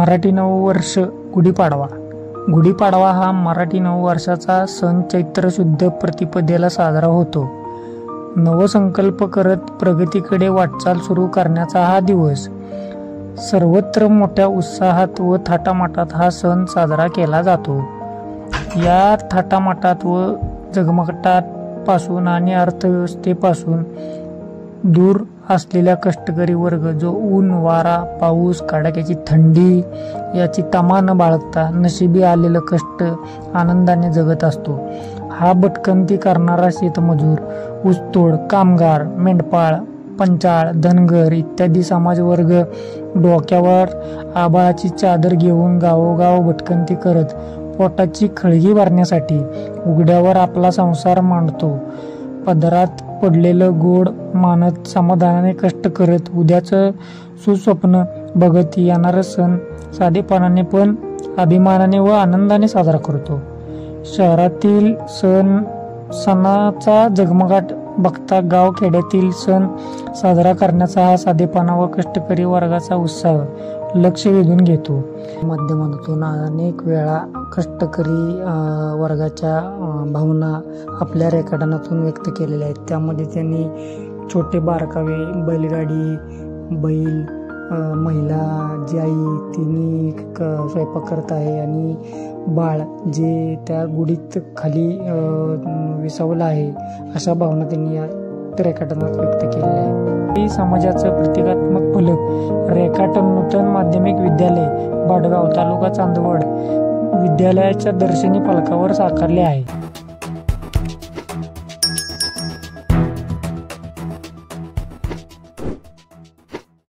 मराठी नववर्ष गुढीपाडवा. गुढीपाडवा हा मराठी नववर्षाचा सण चैत्र शुद्ध प्रतिपदेला साजरा होतो. नवसंकल्प करत प्रगतीकडे वाटचाल सुरू करण्याचा हा दिवस. सर्वत्र मोठ्या उत्साहात व थाटामाटात हा सण साजरा केला जातो. या थाटामाटात व जगमगाटापासून आणि अर्थव्यवस्थेपासून दूर असलेला कष्टकरी वर्ग जो ऊन, वारा, पाऊस, कडाक्याची थंडी याची तमा न बाळगता नशिबी आलेलं कष्ट आनंदाने जगत असतो. हा भटकंती करणारा शेतमजूर, ऊसतोड, कामगार, मेंढपाळ, पंचाळ, धनगर इत्यादी समाजवर्ग डोक्यावर आभाळाची चादर घेऊन गावोगाव भटकंती करत पोटाची खळगी भरण्यासाठी उघड्यावर आपला संसार मांडतो. पदरात पडलेलं गोड मानत समाधानाने कष्ट करत उद्याचं सुस्वप्न बघत येणारा सण साधेपणाने पण अभिमानाने व आनंदाने साजरा करतो. शहरातील सणाचा जगमगाट बघता गाव खेड्यातील सण साजरा करण्याचा हा साधेपणा व कष्टकरी वर्गाचा उत्साह लक्ष वेधून घेतो. माध्यमातून अनेक वेळा कष्टकरी वर्गाच्या भावना आपल्या रेखाटनातून व्यक्त केलेल्या आहेत. त्यामध्ये त्यांनी छोटे बारकावे, बैलगाडी, बैल, महिला, जी आई तिने स्वयंपाक करत आहे आणि बाळ जे त्या गुढीत खाली विसावलं आहे, अशा भावना त्यांनी या रेखाटनात व्यक्त केलेल्या आहे. समाजाचं प्रतिकात्मक फलक रेखाटन नूतन माध्यमिक विद्यालय बाडगाव, तालुका चांदवड विद्यालयाच्या दर्शनी फलकावर साकारले आहे.